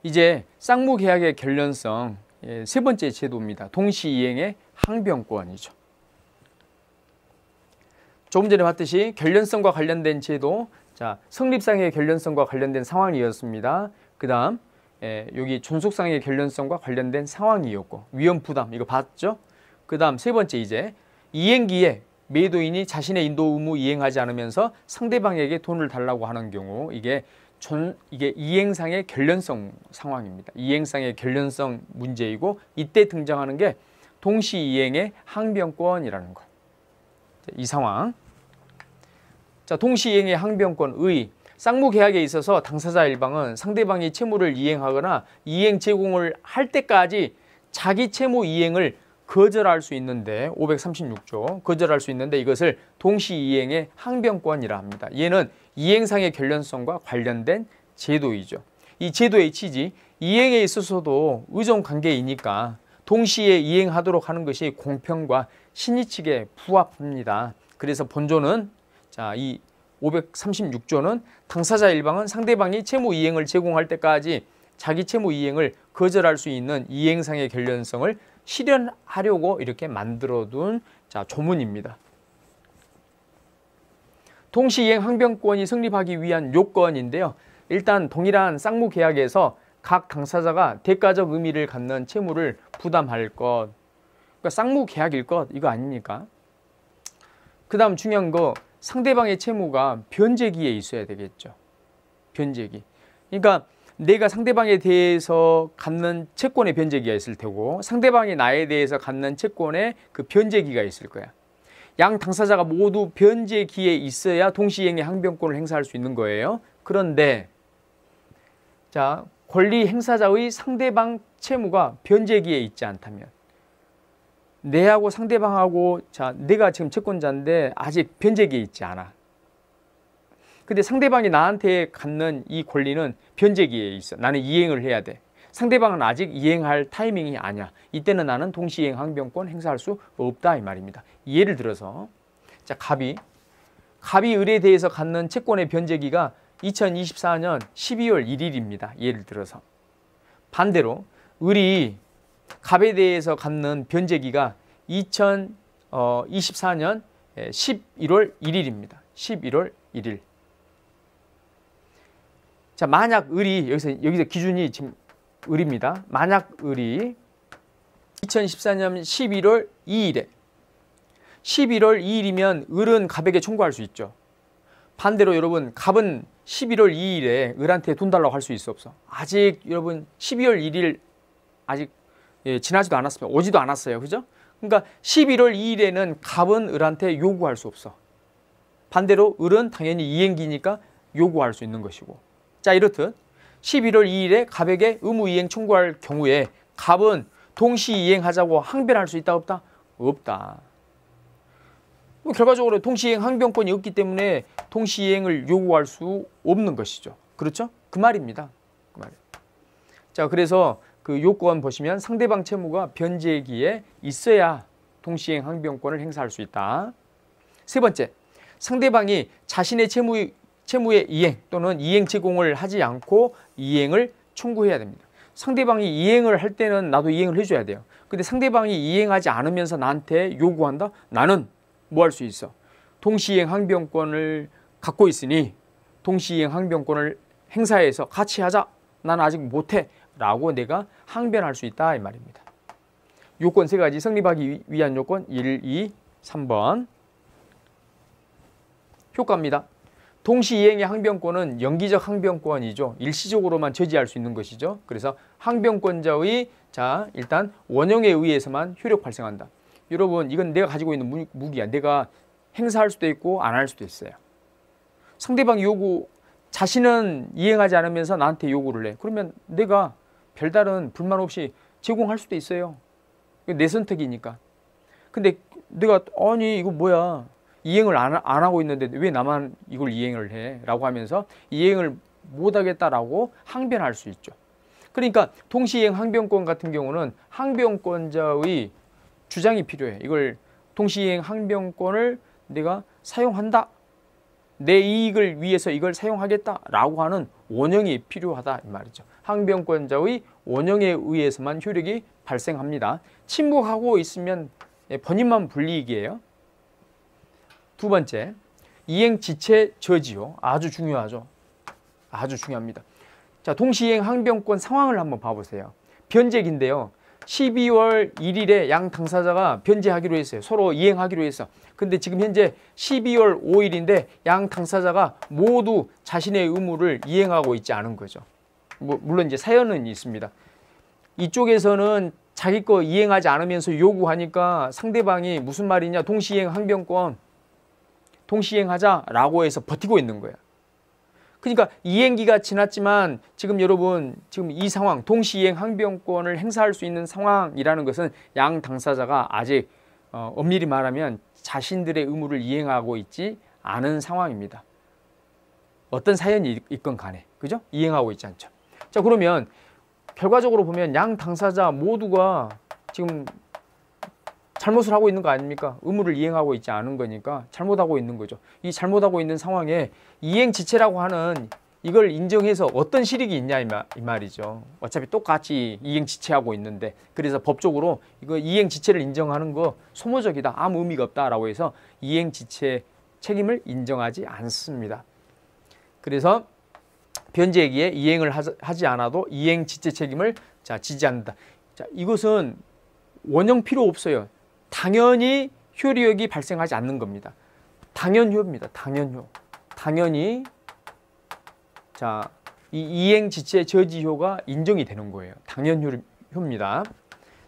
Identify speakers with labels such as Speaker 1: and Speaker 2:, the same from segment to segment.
Speaker 1: 이제 쌍무계약의 결련성 세 번째 제도입니다. 동시이행의 항변권이죠. 조금 전에 봤듯이 결련성과 관련된 제도, 자, 성립상의 결련성과 관련된 상황이었습니다. 그 다음 여기 존속상의 결련성과 관련된 상황이었고 위험부담 이거 봤죠? 그 다음 세 번째 이제 이행기에 매도인이 자신의 인도 의무 이행하지 않으면서 상대방에게 돈을 달라고 하는 경우 이게 이행상의 결련성 상황입니다. 이행상의 결련성 문제이고 이때 등장하는 게 동시이행의 항변권이라는 것. 이 상황. 자, 동시이행의 항변권의 쌍무계약에 있어서 당사자 일방은 상대방이 채무를 이행하거나 이행 제공을 할 때까지 자기 채무 이행을 거절할 수 있는데 536조 거절할 수 있는데 이것을 동시이행의 항변권이라 합니다. 얘는 이행상의 결련성과 관련된 제도이죠. 이 제도의 취지, 이행에 있어서도 의존관계이니까 동시에 이행하도록 하는 것이 공평과 신의칙에 부합합니다. 그래서 본조는 자, 이 536조는 당사자 일방은 상대방이 채무 이행을 제공할 때까지 자기 채무 이행을 거절할 수 있는 이행상의 결련성을 실현하려고 이렇게 만들어둔 자, 조문입니다. 동시이행 항변권이 성립하기 위한 요건인데요. 일단 동일한 쌍무계약에서 각 당사자가 대가적 의미를 갖는 채무를 부담할 것. 그러니까 쌍무계약일 것 이거 아닙니까? 그 다음 중요한 거 상대방의 채무가 변제기에 있어야 되겠죠. 변제기. 그러니까 내가 상대방에 대해서 갖는 채권의 변제기가 있을 테고 상대방이 나에 대해서 갖는 채권의 그 변제기가 있을 거야. 양 당사자가 모두 변제기에 있어야 동시이행의 항변권을 행사할 수 있는 거예요. 그런데 자, 권리 행사자의 상대방 채무가 변제기에 있지 않다면 내하고 상대방하고 자, 내가 지금 채권자인데 아직 변제기에 있지 않아. 근데 상대방이 나한테 갖는 이 권리는 변제기에 있어. 나는 이행을 해야 돼. 상대방은 아직 이행할 타이밍이 아니야. 이때는 나는 동시이행 항변권 행사할 수 없다 이 말입니다. 예를 들어서 자, 갑이 을에 대해서 갖는 채권의 변제기가 2024년 12월 1일입니다. 예를 들어서 반대로 을이 갑에 대해서 갖는 변제기가 2024년 11월 1일입니다. 11월 1일. 자, 만약 을이 여기서 기준이 지금 을입니다. 만약 을이 2014년 11월 2일에 11월 2일이면 을은 갑에게 청구할 수 있죠. 반대로 여러분 갑은 11월 2일에 을한테 돈 달라고 할 수 있어 없어? 아직 여러분 12월 1일 아직 지나지도 않았습니다. 오지도 않았어요. 그죠? 그러니까 11월 2일에는 갑은 을한테 요구할 수 없어. 반대로 을은 당연히 이행기니까 요구할 수 있는 것이고. 자, 이렇듯 11월 2일에 갑에게 의무이행 청구할 경우에 갑은 동시이행하자고 항변할 수 있다 없다? 없다. 결과적으로 동시이행 항변권이 없기 때문에 동시이행을 요구할 수 없는 것이죠. 그렇죠? 그 말입니다. 그 말이에요. 자, 그래서 그 요건 보시면 상대방 채무가 변제기에 있어야 동시이행 항변권을 행사할 수 있다. 세 번째, 상대방이 자신의 채무의 이행 또는 이행 제공을 하지 않고 이행을 청구해야 됩니다. 상대방이 이행을 할 때는 나도 이행을 해줘야 돼요. 근데 상대방이 이행하지 않으면서 나한테 요구한다? 나는 뭐 할 수 있어? 동시이행 항변권을 갖고 있으니 동시이행 항변권을 행사해서 같이 하자. 나는 아직 못해. 라고 내가 항변할 수 있다 이 말입니다. 요건 세 가지 성립하기 위한 요건 1, 2, 3번. 효과입니다. 동시이행의 항변권은 연기적 항변권이죠. 일시적으로만 저지할 수 있는 것이죠. 그래서 항변권자의 자, 일단 원형에 의해서만 효력 발생한다. 여러분 이건 내가 가지고 있는 무기야. 내가 행사할 수도 있고 안 할 수도 있어요. 상대방이 자신은 이행하지 않으면서 나한테 요구를 해. 그러면 내가 별다른 불만 없이 제공할 수도 있어요. 내 선택이니까. 근데 내가 아니 이거 뭐야. 이행을 안 하고 있는데 왜 나만 이걸 이행을 해? 라고 하면서 이행을 못하겠다라고 항변할 수 있죠. 그러니까 동시이행 항변권 같은 경우는 항변권자의 주장이 필요해. 이걸 동시이행 항변권을 내가 사용한다. 내 이익을 위해서 이걸 사용하겠다라고 하는 원형이 필요하다 이 말이죠. 항변권자의 원형에 의해서만 효력이 발생합니다. 침묵하고 있으면 본인만 불이익이에요. 두 번째, 이행지체 저지요. 아주 중요하죠. 아주 중요합니다. 자, 동시이행 항변권 상황을 한번 봐보세요. 변제기인데요. 12월 1일에 양 당사자가 변제하기로 했어요. 서로 이행하기로 했어. 근데 지금 현재 12월 5일인데 양 당사자가 모두 자신의 의무를 이행하고 있지 않은 거죠. 물론 이제 사연은 있습니다. 이쪽에서는 자기 거 이행하지 않으면서 요구하니까 상대방이 무슨 말이냐, 동시이행 항변권 동시이행하자라고 해서 버티고 있는 거예요. 그러니까 이행기가 지났지만 지금 여러분 지금 이 상황 동시이행 항변권을 행사할 수 있는 상황이라는 것은 양 당사자가 아직 엄밀히 말하면 자신들의 의무를 이행하고 있지 않은 상황입니다. 어떤 사연이 있건 간에 그죠? 이행하고 있지 않죠. 자, 그러면 결과적으로 보면 양 당사자 모두가 지금 잘못을 하고 있는 거 아닙니까? 의무를 이행하고 있지 않은 거니까 잘못하고 있는 거죠. 이 잘못하고 있는 상황에 이행지체라고 하는 이걸 인정해서 어떤 실익이 있냐 이 말이죠. 어차피 똑같이 이행지체하고 있는데, 그래서 법적으로 이거 이행지체를 인정하는 거 소모적이다, 아무 의미가 없다라고 해서 이행지체 책임을 인정하지 않습니다. 그래서 변제기에 이행을 하지 않아도 이행지체 책임을 지지 않는다. 자, 이것은 원형 필요 없어요. 당연히 효력이 발생하지 않는 겁니다. 당연효입니다. 당연효. 당연히 자, 이 이행지체 저지효가 인정이 되는 거예요. 당연효입니다.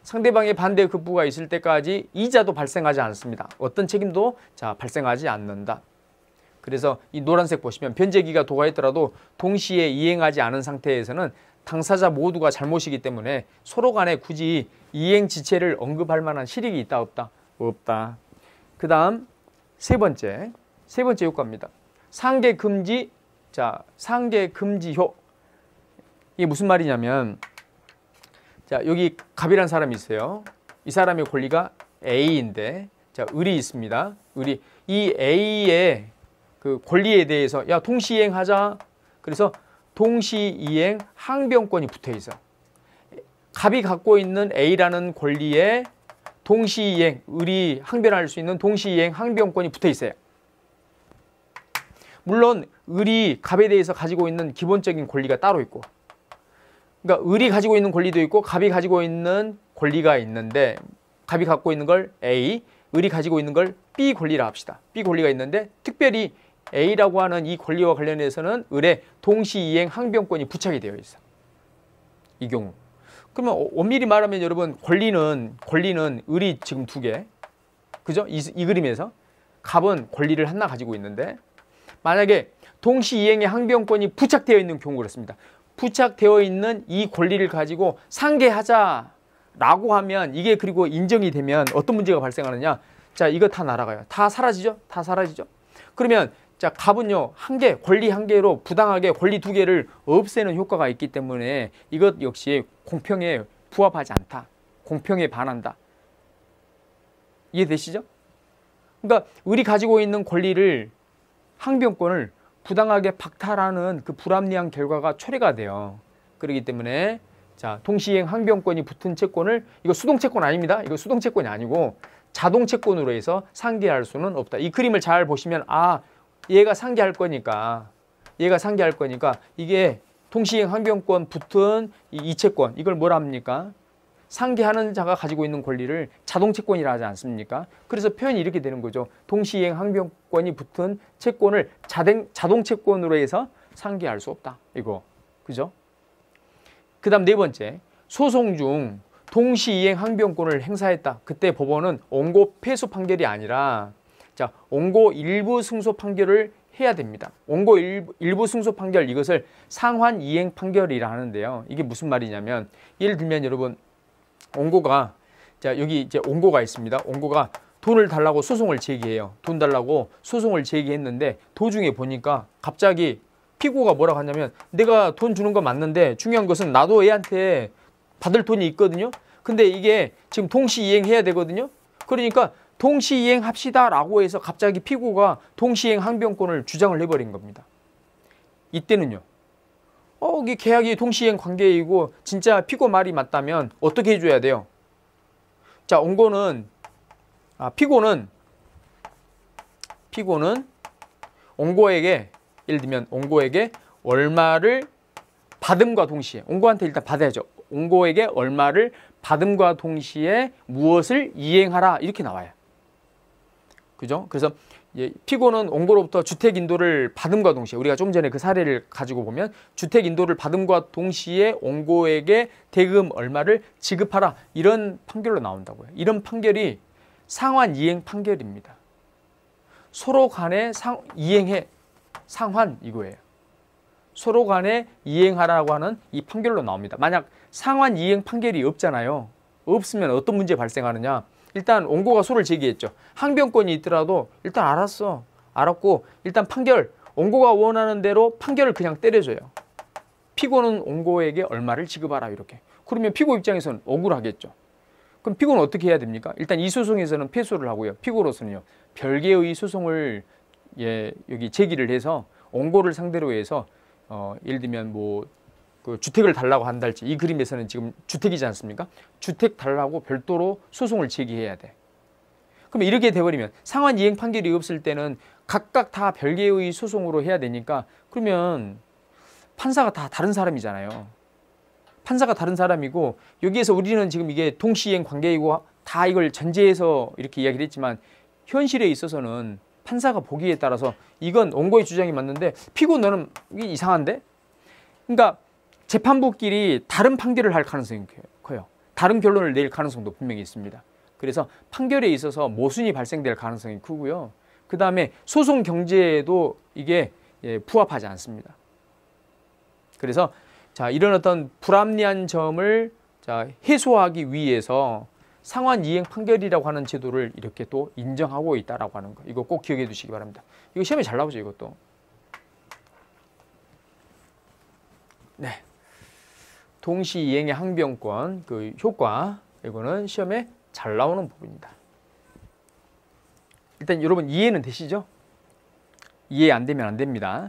Speaker 1: 상대방의 반대 급부가 있을 때까지 이자도 발생하지 않습니다. 어떤 책임도 발생하지 않는다. 그래서 이 노란색 보시면 변제기가 도과했더라도 동시에 이행하지 않은 상태에서는 당사자 모두가 잘못이기 때문에 서로 간에 굳이 이행지체를 언급할 만한 실익이 있다 없다? 없다. 그 다음 세 번째 효과입니다. 상계금지. 자, 상계금지효. 이게 무슨 말이냐면, 자, 여기 갑이라는 사람이 있어요. 이 사람의 권리가 A인데, 자, 을이 있습니다. 을이 이 A의 그 권리에 대해서 야, 동시이행하자. 그래서 동시이행 항변권이 붙어 있어. 갑이 갖고 있는 A라는 권리에 동시이행, 을이 항변할 수 있는 동시이행 항변권이 붙어 있어요. 물론 을이 갑에 대해서 가지고 있는 기본적인 권리가 따로 있고, 그러니까 을이 가지고 있는 권리도 있고 갑이 가지고 있는 권리가 있는데, 갑이 갖고 있는 걸 A, 을이 가지고 있는 걸 B 권리라 합시다. B 권리가 있는데 특별히 A라고 하는 이 권리와 관련해서는 을의 동시이행 항변권이 부착이 되어 있어. 이 경우. 그러면 엄밀히 말하면 여러분 권리는 을이 지금 2개. 그죠? 이 그림에서 갑은 권리를 하나 가지고 있는데, 만약에 동시이행의 항변권이 부착되어 있는 경우 그렇습니다. 부착되어 있는 이 권리를 가지고 상계하자라고 하면 이게 그리고 인정이 되면 어떤 문제가 발생하느냐? 자, 이거 다 날아가요. 다 사라지죠? 다 사라지죠? 그러면 자, 갑은요, 권리 한 개로 부당하게 권리 2개를 없애는 효과가 있기 때문에 이것 역시 공평에 부합하지 않다. 공평에 반한다. 이해되시죠? 그러니까 을이 가지고 있는 권리를, 항변권을 부당하게 박탈하는 그 불합리한 결과가 초래가 돼요. 그렇기 때문에 자, 동시이행 항변권이 붙은 채권을, 이거 수동채권 아닙니다. 이거 수동채권이 아니고 자동채권으로 해서 상계할 수는 없다. 이 그림을 잘 보시면 얘가 상계할 거니까 이게 동시이행 항변권 붙은 이 채권, 이걸 뭐라 합니까? 상계하는 자가 가지고 있는 권리를 자동채권이라 하지 않습니까? 그래서 표현이 이렇게 되는 거죠. 동시이행 항변권이 붙은 채권을 자동채권으로 해서 상계할 수 없다. 이거. 그죠? 그 다음 네 번째, 소송 중 동시이행 항변권을 행사했다. 그때 법원은 원고 패소 판결이 아니라 자, 원고 일부 승소 판결을 해야 됩니다. 원고 일부 승소 판결, 이것을 상환 이행 판결이라 하는데요. 이게 무슨 말이냐면, 예를 들면 여러분, 원고가, 자, 여기 이제 원고가 있습니다. 원고가 돈을 달라고 소송을 제기해요. 돈 달라고 소송을 제기했는데 도중에 보니까 갑자기 피고가 뭐라고 하냐면, 내가 돈 주는 거 맞는데 중요한 것은 나도 애한테 받을 돈이 있거든요. 근데 이게 지금 동시 이행해야 되거든요. 그러니까 동시이행합시다라고 해서 갑자기 피고가 동시이행 항변권을 주장을 해버린 겁니다. 이때는요. 이게 계약이 동시이행 관계이고 진짜 피고 말이 맞다면 어떻게 해줘야 돼요? 자, 피고는 원고에게 예를 들면 원고에게 얼마를 받음과 동시에 원고한테 일단 받아야죠. 원고에게 얼마를 받음과 동시에 무엇을 이행하라 이렇게 나와요. 그죠? 그래서 피고는 원고로부터 주택 인도를 받음과 동시에 우리가 좀 전에 그 사례를 가지고 보면 주택 인도를 받음과 동시에 원고에게 대금 얼마를 지급하라 이런 판결로 나온다고요. 이런 판결이 상환 이행 판결입니다. 서로 간에 상환 이거예요. 서로 간에 이행하라고 하는 이 판결로 나옵니다. 만약 상환 이행 판결이 없잖아요. 없으면 어떤 문제 발생하느냐. 일단 원고가 소를 제기했죠. 항변권이 있더라도 일단 알았고 일단 판결 원고가 원하는 대로 판결을 그냥 때려줘요. 피고는 원고에게 얼마를 지급하라 이렇게. 그러면 피고 입장에서는 억울하겠죠. 그럼 피고는 어떻게 해야 됩니까? 일단 이 소송에서는 패소를 하고요. 피고로서는요. 별개의 소송을 여기 제기를 해서 원고를 상대로 해서 예를 들면 그 주택을 달라고 한달지 이 그림에서는 지금 주택이지 않습니까? 주택 달라고 별도로 소송을 제기해야 돼. 그럼 이렇게 돼버리면 상환 이행 판결이 없을 때는 각각 다 별개의 소송으로 해야 되니까 그러면 판사가 다 다른 사람이잖아요. 판사가 다른 사람이고 여기에서 우리는 지금 이게 동시이행 관계이고 다 이걸 전제해서 이렇게 이야기를 했지만 현실에 있어서는 판사가 보기에 따라서 이건 원고의 주장이 맞는데 피고 너는 이게 이상한데? 그러니까 재판부끼리 다른 판결을 할 가능성이 커요. 다른 결론을 낼 가능성도 분명히 있습니다. 그래서 판결에 있어서 모순이 발생될 가능성이 크고요. 그 다음에 소송 경제에도 이게 부합하지 않습니다. 그래서 이런 어떤 불합리한 점을 해소하기 위해서 상환 이행 판결이라고 하는 제도를 이렇게 또 인정하고 있다라고 하는 거. 이거 꼭 기억해 두시기 바랍니다. 이거 시험에 잘 나오죠, 이것도. 네. 동시이행의 항변권 그 효과 이거는 시험에 잘 나오는 부분입니다. 일단 여러분 이해는 되시죠? 이해 안 되면 안 됩니다.